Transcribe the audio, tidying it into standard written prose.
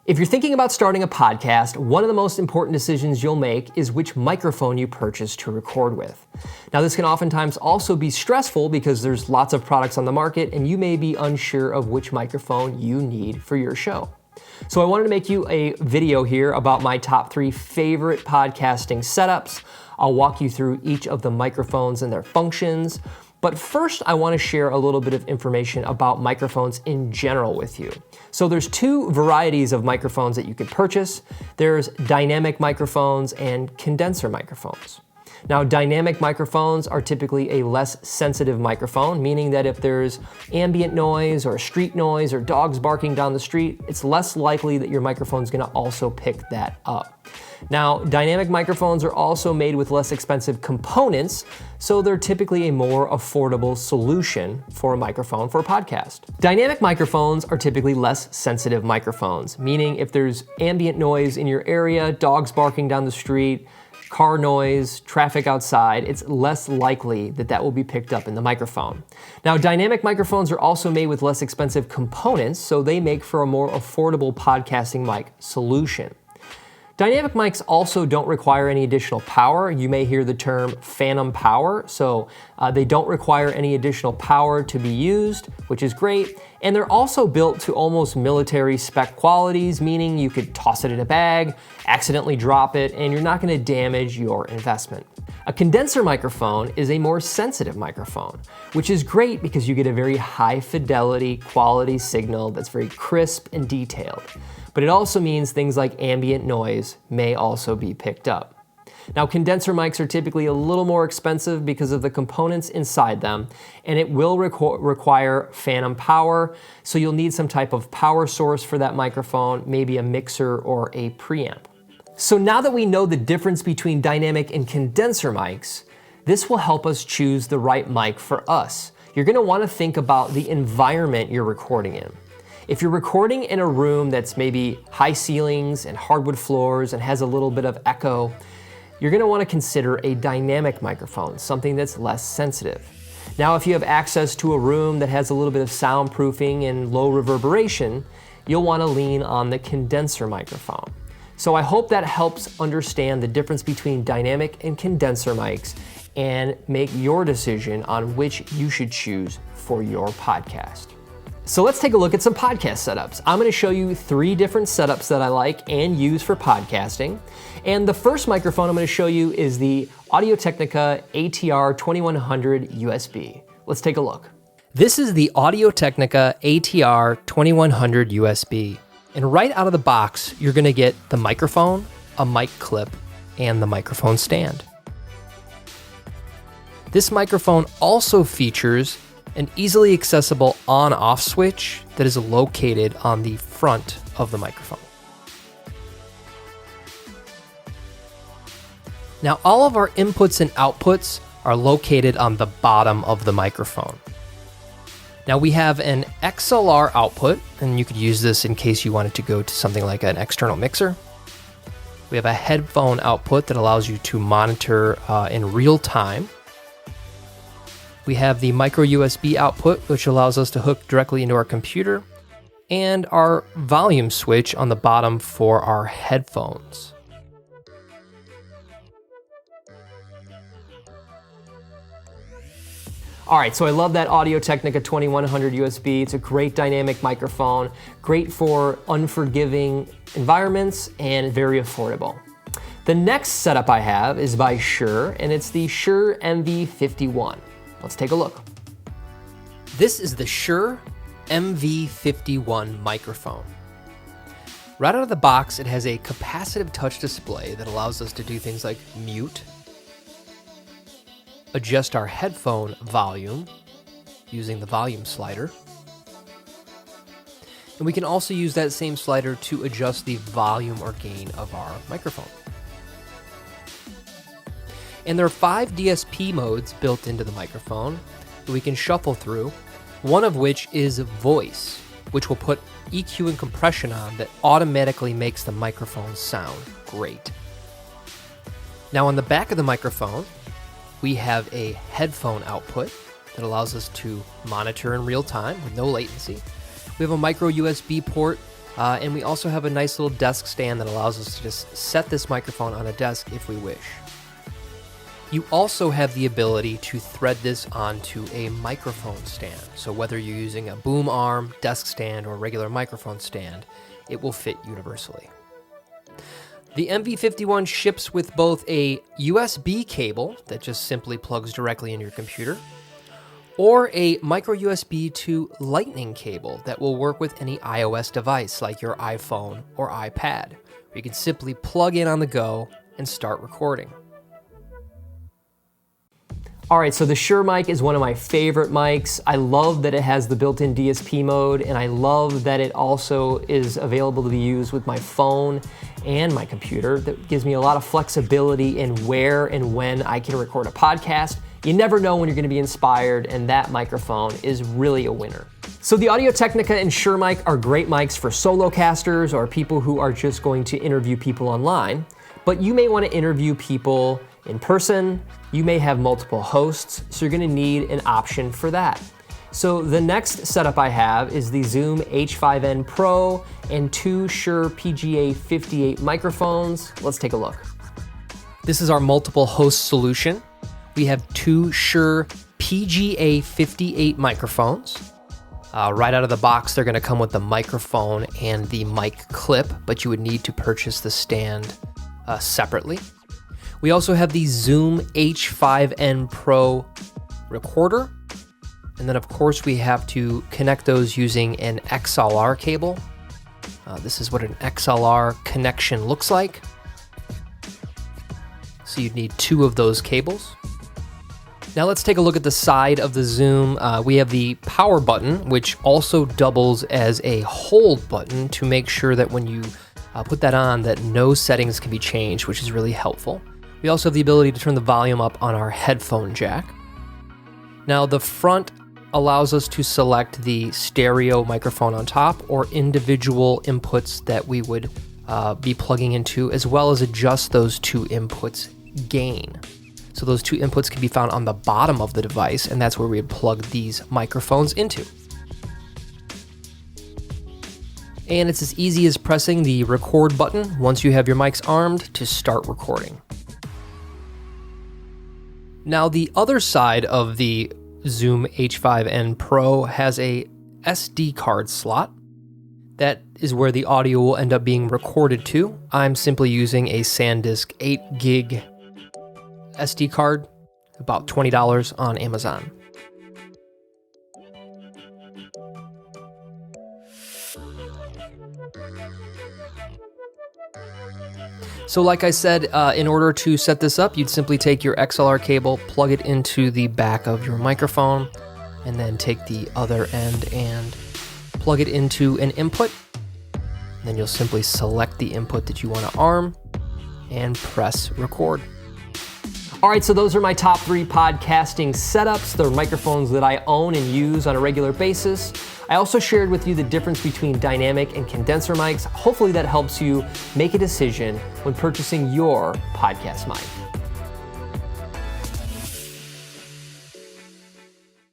If you're thinking about starting a podcast, one of the most important decisions you'll make is which microphone you purchase to record with. Now, this can oftentimes also be stressful because there's lots of products on the market and you may be unsure of which microphone you need for your show. So I wanted to make you a video here about my top 3 favorite podcasting setups. I'll walk you through each of the microphones and their functions. But first, I want to share a little bit of information about microphones in general with you. So there's 2 varieties of microphones that you can purchase. There's dynamic microphones and condenser microphones. Now, dynamic microphones are typically a less sensitive microphone, meaning that if there's ambient noise or street noise or dogs barking down the street, it's less likely that your microphone's gonna also pick that up. Now, dynamic microphones are also made with less expensive components, so they're typically a more affordable solution for a microphone for a podcast. Dynamic microphones are typically less sensitive microphones, meaning if there's ambient noise in your area, dogs barking down the street, car noise, traffic outside, it's less likely that that will be picked up in the microphone. Now, dynamic microphones are also made with less expensive components, so they make for a more affordable podcasting mic solution. Dynamic mics also don't require any additional power. You may hear the term phantom power, so they don't require any additional power to be used, which is great. And they're also built to almost military spec qualities, meaning you could toss it in a bag, accidentally drop it, and you're not gonna damage your investment. A condenser microphone is a more sensitive microphone, which is great because you get a very high fidelity quality signal that's very crisp and detailed. But it also means things like ambient noise may also be picked up. Now, condenser mics are typically a little more expensive because of the components inside them, and it will require phantom power, so you'll need some type of power source for that microphone, maybe a mixer or a preamp. So now that we know the difference between dynamic and condenser mics, this will help us choose the right mic for us. You're gonna wanna think about the environment you're recording in. If you're recording in a room that's maybe high ceilings and hardwood floors and has a little bit of echo, you're gonna wanna consider a dynamic microphone, something that's less sensitive. Now, if you have access to a room that has a little bit of soundproofing and low reverberation, you'll wanna lean on the condenser microphone. So I hope that helps understand the difference between dynamic and condenser mics and make your decision on which you should choose for your podcast. So let's take a look at some podcast setups. I'm gonna show you 3 different setups that I like and use for podcasting. And the first microphone I'm gonna show you is the Audio-Technica ATR 2100 USB. Let's take a look. This is the Audio-Technica ATR 2100 USB. And right out of the box, you're gonna get the microphone, a mic clip, and the microphone stand. This microphone also features an easily accessible on-off switch that is located on the front of the microphone. Now, all of our inputs and outputs are located on the bottom of the microphone. Now, we have an XLR output, and you could use this in case you wanted to go to something like an external mixer. We have a headphone output that allows you to monitor in real time. We have the micro USB output, which allows us to hook directly into our computer, and our volume switch on the bottom for our headphones. All right, so I love that Audio-Technica 2100 USB. It's a great dynamic microphone, great for unforgiving environments, and very affordable. The next setup I have is by Shure, and it's the Shure MV51. Let's take a look. This is the Shure MV51 microphone. Right out of the box, it has a capacitive touch display that allows us to do things like mute, adjust our headphone volume using the volume slider, and we can also use that same slider to adjust the volume or gain of our microphone. And there are 5 DSP modes built into the microphone that we can shuffle through, one of which is voice, which will put EQ and compression on that automatically makes the microphone sound great. Now, on the back of the microphone, we have a headphone output that allows us to monitor in real time with no latency. We have a micro USB port And we also have a nice little desk stand that allows us to just set this microphone on a desk if we wish. You also have the ability to thread this onto a microphone stand. So whether you're using a boom arm, desk stand, or regular microphone stand, it will fit universally. The MV51 ships with both a USB cable that just simply plugs directly into your computer, or a micro USB to Lightning cable that will work with any iOS device like your iPhone or iPad, where you can simply plug in on the go and start recording. All right, so the Shure mic is one of my favorite mics. I love that it has the built-in DSP mode, and I love that it also is available to be used with my phone and my computer. That gives me a lot of flexibility in where and when I can record a podcast. You never know when you're gonna be inspired, and that microphone is really a winner. So the Audio-Technica and Shure mic are great mics for solo casters or people who are just going to interview people online, but you may wanna interview people in person. You may have multiple hosts, so you're gonna need an option for that. So the next setup I have is the Zoom H5N Pro and 2 Shure PGA58 microphones. Let's take a look. This is our multiple host solution. We have 2 Shure PGA58 microphones. Right out of the box, they're gonna come with the microphone and the mic clip, but you would need to purchase the stand separately. We also have the Zoom H5N Pro recorder. And then of course we have to connect those using an XLR cable. This is what an XLR connection looks like. So you'd need 2 of those cables. Now let's take a look at the side of the Zoom. We have the power button, which also doubles as a hold button to make sure that when you put that on, that no settings can be changed, which is really helpful. We also have the ability to turn the volume up on our headphone jack. Now the front allows us to select the stereo microphone on top or individual inputs that we would be plugging into, as well as adjust those 2 inputs gain. So those 2 inputs can be found on the bottom of the device, and that's where we would plug these microphones into. And it's as easy as pressing the record button once you have your mics armed to start recording. Now the other side of the Zoom H5N Pro has a SD card slot. That is where the audio will end up being recorded to. I'm simply using a SanDisk 8 gig SD card, about $20 on Amazon. So like I said, in order to set this up, you'd simply take your XLR cable, plug it into the back of your microphone, and then take the other end and plug it into an input. Then you'll simply select the input that you want to arm and press record. All right, so those are my top 3 podcasting setups. They're microphones that I own and use on a regular basis. I also shared with you the difference between dynamic and condenser mics. Hopefully that helps you make a decision when purchasing your podcast mic.